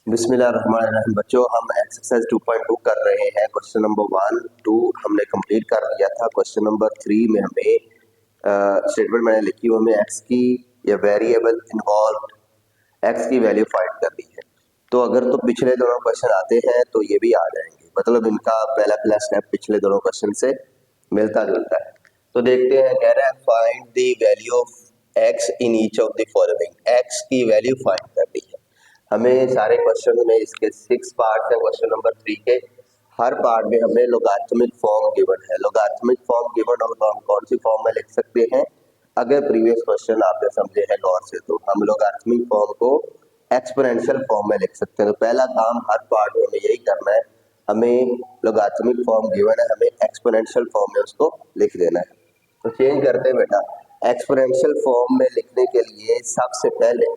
बिस्मिल्लाहिर्रहमानिर्रहीम। बच्चों, हम एक्सरसाइज 2.2 कर रहे हैं। क्वेश्चन नंबर 1, 2 हमने कंप्लीट कर लिया था। क्वेश्चन नंबर 3 में हमें स्टेटमेंट मैंने लिखी, हमें एक्स की या वेरिएबल इन्वॉल्व एक्स की वैल्यू फाइंड करनी है। तो अगर तो पिछले दोनों क्वेश्चन आते हैं तो ये भी आ जाएंगे, मतलब इनका पहला पहला स्टेप पिछले दोनों क्वेश्चन से मिलता जुलता है। तो देखते हैं, कह रहा है find the value of x in each of the following. X की वैल्यू फाइंड करनी है हमें। सारे क्वेश्चन में इसके 6 पार्ट है। क्वेश्चन नंबर 3 के हर पार्ट में हमें लोगारिथमिक फॉर्म गिवन है। लोगारिथमिक फॉर्म गिवन हो तो हम कौन सी फॉर्म में लिख सकते हैं? अगर प्रीवियस क्वेश्चन आपने समझे हैं गौर से तो हम लोगारिथमिक फॉर्म को एक्सपोनेंशियल फॉर्म में लिख सकते हैं। तो पहला काम हर पार्ट में हमें यही करना है, हमें लोगारिथमिक फॉर्म गिवन है, हमें एक्सपोनेंशियल फॉर्म में उसको लिख देना है। तो चेंज करते हैं बेटा। एक्सपोनेंशियल फॉर्म में लिखने के लिए सबसे पहले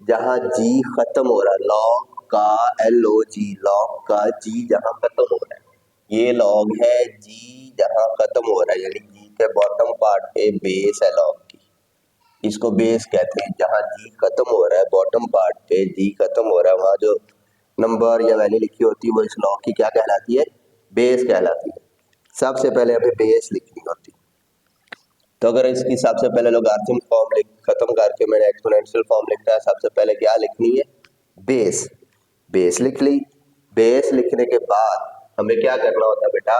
जहाँ जी खत्म हो रहा है, लॉग का LOG, लॉग का जी जहाँ खत्म हो रहा है, ये लॉग है। जी जहाँ खत्म हो रहा है यानी जी के बॉटम पार्ट पे बेस है लॉग की, इसको बेस कहते हैं। जहाँ जी खत्म हो रहा है बॉटम पार्ट पे, जी खत्म हो रहा है, वहाँ जो नंबर या वैल्यू लिखी होती है वो इस लॉग की क्या कहलाती है? बेस कहलाती है। सबसे पहले हमें बेस लिखनी होती है। तो अगर इसकी सबसे पहले लोगारिथम फॉर्म खत्म करके मैंने एक्सपोनेंशियल फॉर्म लिखना है, सबसे पहले क्या लिखनी है? बेस। बेस लिख ली। बेस लिखने के बाद हमें क्या करना होता है बेटा?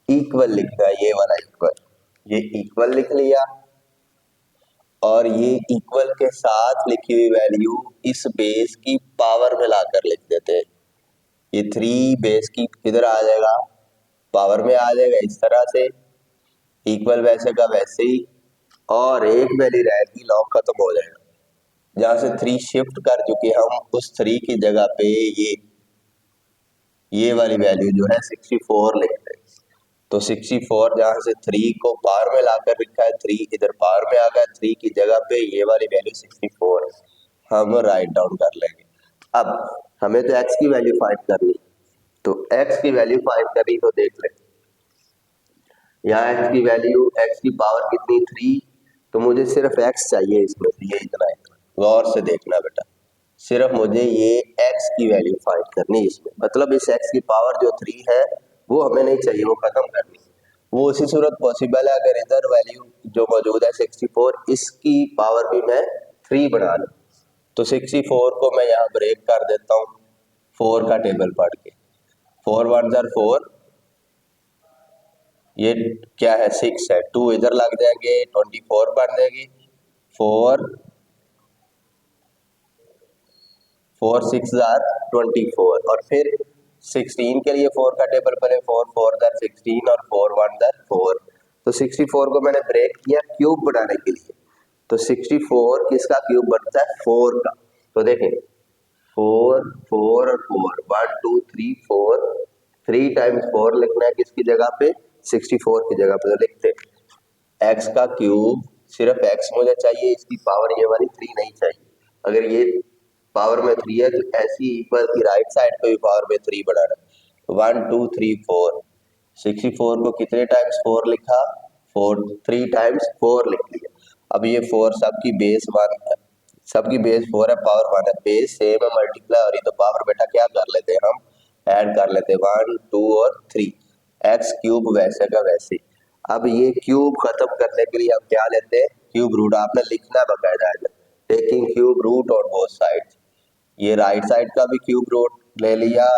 इक्वल लिखना है, ये वाला इक्वल। ये इक्वल लिख लिया और ये इक्वल के साथ लिखी हुई वैल्यू इस बेस की पावर में लाकर लिख देते हैं। ये 3 बेस की किधर आ जाएगा? पावर में आ जाएगा, इस तरह से। इक्वल वैसे का वैसे ही, और एक वैल्यू रहेगी, लॉग खत्म हो जाएगा। जहां से 3 शिफ्ट कर चुके हम, उस 3 की जगह पे ये वाली वैल्यू जो है 64 लिखते हैं। तो 64 जहां से 3 को पावर में लाकर लिखा है, 3 इधर पावर में आ गया, 3 की जगह पे ये वाली वैल्यू 64 हम राइट डाउन कर लेंगे। अब हमें तो x की वैल्यू फाइंड करनी, तो x की वैल्यू फाइंड करनी, तो देख लें यहाँ x की वैल्यू, x की पावर कितनी? 3। तो मुझे सिर्फ x चाहिए इसमें से, ये इतना इतना। गौर से देखना बेटा, सिर्फ मुझे ये x की वैल्यू फाइंड करनी इसमें, मतलब इस x की पावर जो 3 है वो हमें नहीं चाहिए, वो खत्म करनी। वो उसी सूरत पॉसिबल है अगर इधर वैल्यू जो मौजूद है 64, इसकी पावर भी मैं 3 बना लूँ। तो 64 को मैं यहाँ ब्रेक कर देता हूँ 4 का टेबल पढ़ के। 4 1 4, ये क्या है? 6 है। 2 इधर लग जाएंगे, 24 बन जाएगी। 4 6 24, और फिर 16 के लिए 4 का टेबल पहले 4 4 16 और 4 1 4। तो 64 को मैंने ब्रेक किया क्यूब बनाने के लिए। तो 64 किसका क्यूब बनता है? 4 का। तो देखें 4 4 और 4, 1 2 3 4, 3 टाइम्स 4 लिखना है किसकी जगह पे? 64 की जगह पे। तो लिखते x का क्यूब, सिर्फ x मुझे चाहिए, इसकी पावर ये वाली 3 नहीं चाहिए। अगर ये पावर में 3 है तो ऐसी इक्वल की राइट साइड पे भी पावर में 3 बनाना। 1 2 3 4, 64 को कितने टाइम्स 4 लिखा? 4, 3 टाइम्स 4 लिख लिया। अब ये 4 सबकी बेस 1 है, सबकी बेस 4 है, पावर 1 है, बेस सेम है, मल्टीप्लाई हो रही, तो पावर बेटा क्या कर लेते हैं हम? ऐड कर लेते हैं, 1 2 और 3। एक्स क्यूब वैसे का वैसे ही। अब ये क्यूब खत्म करने के लिए हम क्या लेते हैं? Cube root. आपने लिखना बकायदा है, taking cube root on both sides. ये राइट साइड का भी क्यूब रूट ले लिया,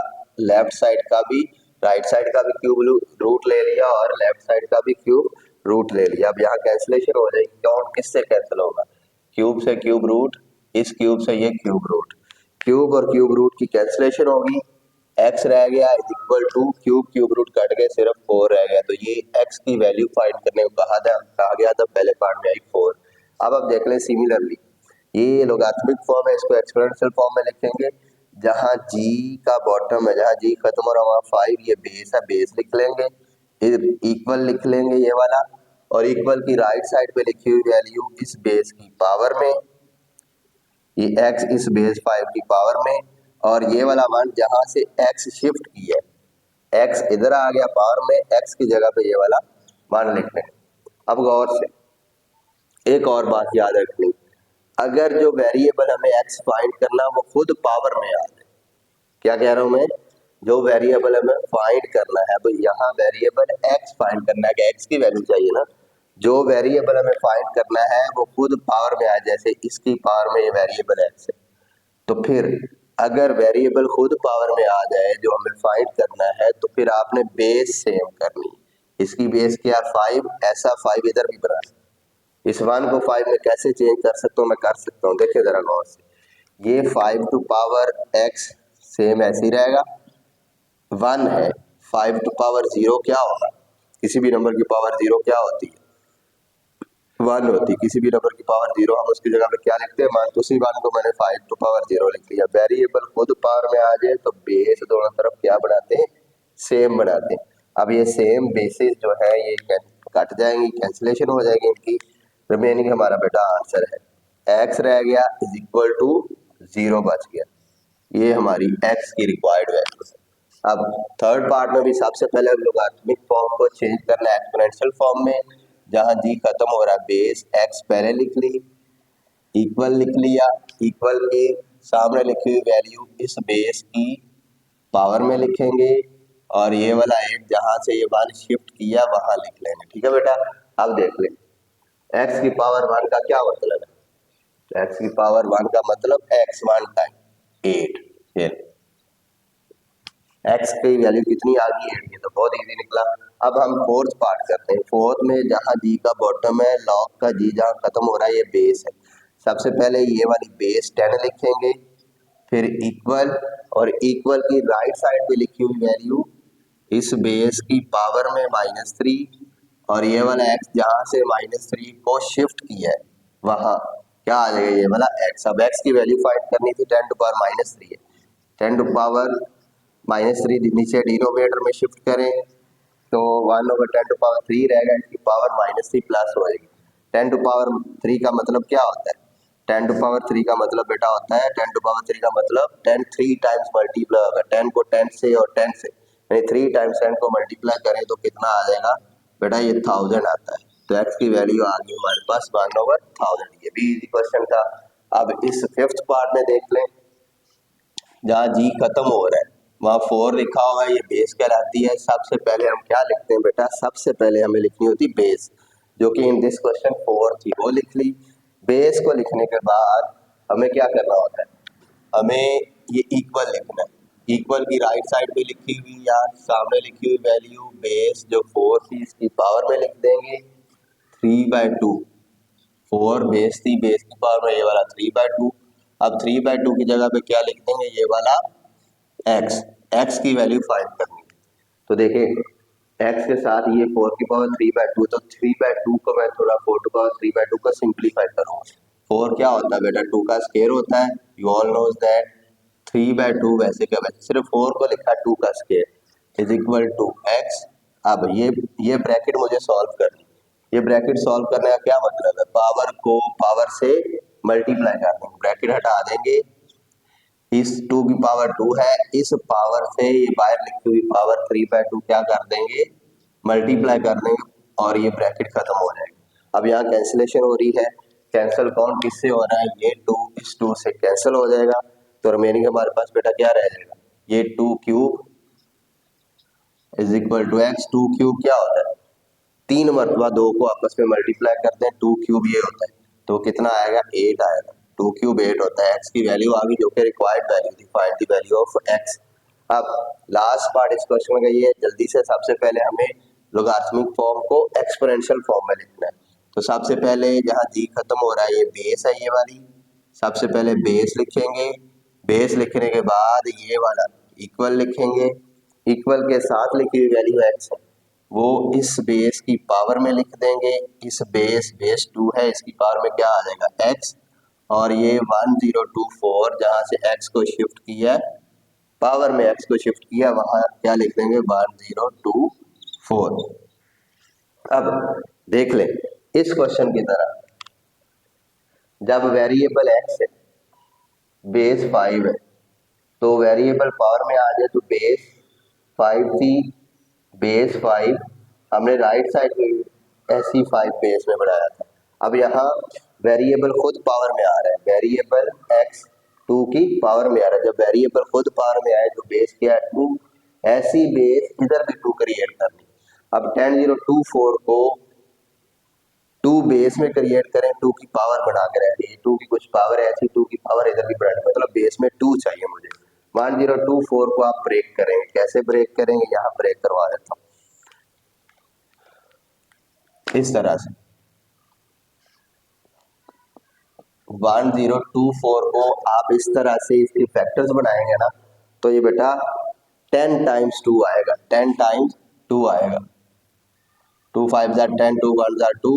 लेफ्ट साइड का भी, राइट साइड का भी क्यूब रूट ले लिया और लेफ्ट साइड का भी क्यूब रूट ले लिया। अब यहाँ कैंसिलेशन हो जाएगी, कौन किससे कैंसिल होगा? क्यूब से क्यूब रूट, इस क्यूब से ये क्यूब रूट, क्यूब और क्यूब रूट की कैंसिलेशन होगी। x रह गया is equal to cube cube root cut गए, सिर्फ 4 रह गया। तो ये x की वैल्यू फाइंड करने को कहा गया था, पहले पार्ट में आई 4। अब आप देख लें सिमिलरली, ये लोगारिथमिक फॉर्म है, इसको एक्सपोनेंशियल फॉर्म में लिखेंगे। जहाँ g का बॉटम है, जहाँ g खत्म हो रहा है वहाँ 5, ये बेस है, बेस लिख लेंगे। इक्वल लिख लेंगे ये वाला, और इक्वल की राइट साइड पे लिखी हुई वैल्यू इस बेस की पावर में, ये x इस बेस 5 की पावर में, और ये वाला 1 जहां से x शिफ्ट की है, x इधर आ गया पावर में, x की जगह पे ये वाला 1 लिख लें। अब गौर से एक और बात याद रखनी, अगर जो वेरिएबल हमें x फाइंड करना वो खुद पावर में आ जाए, क्या कह रहा हूं मैं, जो वेरिएबल हमें फाइंड करना है, तो यहाँ वेरिएबल एक्स फाइंड करना है कि एक्स की वैल्यू चाहिए ना। जो वेरिएबल हमें फाइंड करना है वो खुद पावर में आए, जैसे इसकी पावर में ये वेरिएबल एक्स है, तो फिर अगर वेरिएबल खुद पावर में आ जाए जो हमें फाइंड करना है, तो फिर आपने बेस सेम करनी है। इसकी बेस क्या, 5, ऐसा 5 इधर भी बना सकते। इस 1 को 5 में कैसे चेंज कर सकता हूँ, मैं कर सकता हूँ, देखिए जरा गौर से। ये 5 टू पावर एक्स सेम ऐसे ही रहेगा, 1 है, 5 टू पावर 0 क्या होगा, किसी भी नंबर की पावर 0 क्या होती है, 1 होती है। किसी भी नंबर की पावर 0 हम उसकी जगह पे क्या लिखते हैं, मान तो उसी 1 को मैंने 5 टू पावर 0 लिख लिया। वेरिएबल खुद पावर में आ जाए तो बेस दोनों तरफ क्या बनाते हैं, सेम बनाते हैं। अब ये सेम बेसिस जो है ये कट जाएंगी, कैंसिलेशन हो जाएगी इनकी, रिमेनिंग हमारा बेटा आंसर है एक्स रह गया इज इक्वल टू 0 बच गया। ये हमारी एक्स की रिक्वायर्ड वैल्यू है। अब थर्ड पार्ट में भी सबसे पहले लोगारिथमिक फॉर्म को चेंज करना है एक्सपोनेंशियल फॉर्म में, जहां जी खत्म हो रहा है, बेस एक्स पहले लिख ली, इक्वल लिख लिया, इक्वल के सामने लिखी हुई वैल्यू इस बेस की पावर में लिखेंगे, और ये वाला 8 जहां से ये 1 शिफ्ट किया वहां लिख लेंगे। ठीक है बेटा, अब देख ले एक्स की पावर 1 का क्या मतलब है, एक्स की पावर 1 का मतलब एक्स 1 टाइम 8, फिर एक्स की वैल्यू कितनी आ गई है, ये तो बहुत इजी निकला। अब हम फोर्थ पार्ट करते हैं। फोर्थ में जहां जी का बॉटम है, लॉग का जी जहां खत्म हो रहा है, ये बेस है। सबसे पहले ये वाली बेस 10 लिखेंगे, फिर इक्वल, और इक्वल की राइट साइड पे लिखी हुई वैल्यू इस बेस की पावर में -3, और ये वाला एक्स जहां से -3 को शिफ्ट किया है वहां क्या आ जाएगा, ये वाला एक्स। अब एक्स की वैल्यू फाइंड करनी थी, 10 टू पावर -3 है, 10 टू पावर -3 नीचे डिनोमिनेटर में शिफ्ट करें तो 1/10 टू पावर 3 रहेगा, इसकी पावर -3 प्लस हो जाएगी। 10 टू पावर 3 का मतलब क्या होता है, 10 टू पावर 3 का मतलब बेटा होता है, 10 टू पावर 3 का मतलब 10 3 टाइम्स मल्टीप्लाई होगा, 10 को 10 से और 10 से, यानी 3 टाइम्स 10 को मल्टीप्लाई करें तो कितना आ जाएगा बेटा, ये 1000 आता है। तो एक्स की वैल्यू आ गई हमारे पास 1/1000। ये भी इजी क्वेश्चन था। अब इस फिफ्थ पार्ट में देख लें, जहाँ जी खत्म हो रहा है वहाँ 4 लिखा हुआ है, ये बेस कहलाती है। सबसे पहले हम क्या लिखते हैं बेटा, सबसे पहले हमें लिखनी होती बेस, जो कि इन दिस क्वेश्चन 4 थी, वो लिख ली। बेस को लिखने के बाद हमें क्या करना होता है, हमें ये इक्वल लिखना है। इक्वल की राइट साइड पे लिखी हुई या सामने लिखी हुई वैल्यू बेस जो 4 थी इसकी पावर में लिख देंगे 3/2। 4 बेस थी, बेस की पावर में ये वाला 3/2। अब 3/2 की जगह पे क्या लिख देंगे, ये वाला एक्स, एक्स की वैल्यू फाइंड करनी है। तो देखिए एक्स के साथ ये 4 की पावर 3/2, तो 3/2 को मैं थोड़ा 4 टू पावर 3/2 को सिंप्लीफाई करूंगा। 4 क्या होता है बेटा, 2 का स्केयर होता है, यू ऑल नोज दैट। 3/2 वैसे क्या, वैसे सिर्फ 4 को लिखा 2 का square is equal to x. अब ये ब्रैकेट मुझे सॉल्व करनी, ये ब्रैकेट सॉल्व करने का क्या मतलब है, पावर को पावर से मल्टीप्लाई कर देंगे, ब्रैकेट हटा देंगे, इस 2 की पावर 2 है, इस पावर से ये बाहर लिखी हुई पावर 3/2 क्या कर देंगे, मल्टीप्लाई कर देंगे, और ये ब्रैकेट खत्म हो जाएगा। अब यहाँ कैंसिलेशन हो रही है, कैंसिल कौन किससे हो रहा है, ये 2 इस 2 से कैंसिल हो जाएगा, तो रिमेनिंग हमारे पास बेटा क्या रह जाएगा, ये 2 cube is equal to x. 2 cube क्या होता है, 3 मरतबा 2 को आपस में मल्टीप्लाई करते हैं, 2 क्यूब ये होता है, तो कितना आएगा, 8 आएगा। 2 क्यूब 8 होता है। एक्स की वैल्यू आ गई जो कि रिक्वायर्ड वैल्यू थी, find the value of x. अब लास्ट पार्ट इस क्वेश्चन में गई है, जल्दी से सबसे पहले हमें लोगारिथमिक फॉर्म को एक्सपोनेंशियल फॉर्म में लिखना है। तो सबसे पहले जहाँ जी खत्म हो रहा है, ये बेस है, ये वाली, सबसे पहले बेस लिखेंगे, बेस लिखने के बाद ये वाला इक्वल लिखेंगे, इक्वल के साथ लिखी हुई वैल्यू एक्स है वो इस बेस की पावर में लिख देंगे, इस बेस 2 है, इसकी पावर में क्या आ जाएगा एक्स, और ये 1024 जहां से एक्स को शिफ्ट किया, पावर में एक्स को शिफ्ट किया, वहां क्या लिख देंगे 1024। अब देख ले इस क्वेश्चन की तरह, जब वेरिएबल एक्स है, बेस 5 है, तो वेरिएबल पावर में आ जाए तो बेस 5 थी, बेस 5 हमने राइट साइड में ऐसी 5 बेस में बनाया था। अब यहाँ वेरिएबल खुद पावर में आ रहा है, वेरिएबल एक्स 2 की पावर में आ रहा है। जब वेरिएबल खुद पावर में आए तो बेस क्या है 2, ऐसी बेस इधर भी 2 क्रिएट करनी। अब 10024 को 2 बेस में क्रिएट करें, 2 की पावर बना के रह दी, 2 की कुछ पावर ऐसी, 2 की पावर इधर भी बढ़ानी, मतलब बेस में 2 चाहिए मुझे। 1024 को आप ब्रेक करेंगे, कैसे ब्रेक करेंगे, यहाँ ब्रेक करवा देता हूँ इस तरह से। 1024 को आप इस तरह से इसके फैक्टर्स बनाएंगे ना, तो ये बेटा 10 टाइम्स 2 आएगा, 10 टाइम्स 2 आएगा। 2 5 जार 10, 2 1 जार 2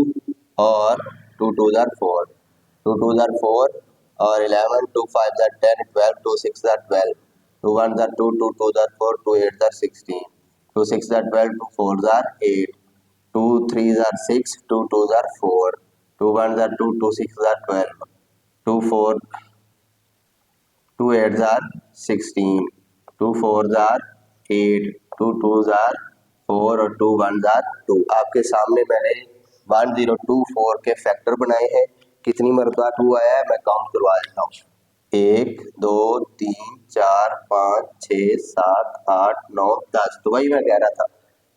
और 2 2 जार 4, 2 2 जार 4 और 11, 2 5 jar 10, 12, 2 6 jar 12, 2 1 jar 2, 2 2 jar 4, 2 8 jar 16, 2 6 jar 12, 2 4 jar 8, 2 3 jar 6, 2 2 jar 4, 2 1 jar 2, 2 6 jar 12, 2 4 2 8 jar 16, 2 4 jar 8, 2 2 jar 4 और 2 1 जार 2। आपके सामने मैंने 1024 के फैक्टर बनाए हैं। कितनी मरतबा 2 आया है मैं काउंट करवा देता हूँ, 1 2 3 4 5 6 7 8 9 10। तो वही मैं कह रहा था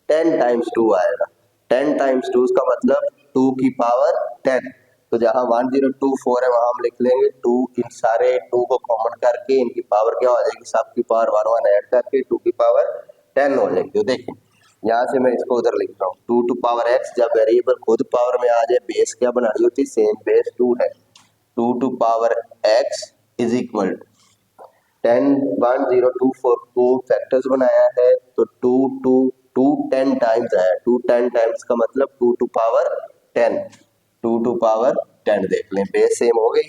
10 टाइम्स 2 आएगा। 10 टाइम्स 2 का मतलब 2 की पावर 10। तो जहां 1024 है वहां हम लिख लेंगे 2, इन सारे 2 को कॉमन करके इनकी पावर क्या हो जाएगी, सबकी पावर 1 1 ऐड करके 2 की पावर 10 हो जाएगी। तो देखिए यहाँ से मैं इसको उधर लिख रहा हूँ 2 टू पावर x, जब वेरिएबल खुद पावर में आ जाए बेस क्या बनानी होती है, सेम बेस 2 है। 2 to power x is equal 10 1024 को फैक्टर्स बनाया है तो 2 10 टाइम्स आया, 2 10 टाइम्स का मतलब 2 टू पावर 10, 2 टू पावर 10 देख लें, बेस सेम हो गई।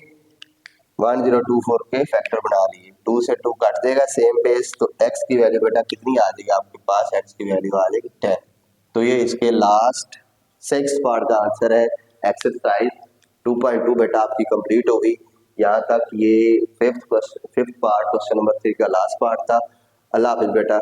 1024 के फैक्टर बना लिए, 2 से 2 कट देगा, सेम बेस, तो x की वैल्यू बेटा कितनी आ जाएगी आपके पास, x की वैल्यू आ जाएगी 10। तो ये इसके लास्ट 6 पार्ट का आंसर है। एक्सरसाइज 2.2 बेटा आपकी कंप्लीट हो गई। यहाँ तक ये फिफ्थ पार्ट क्वेश्चन नंबर 3 का लास्ट पार्ट था। अल्लाह हाफिज बेटा।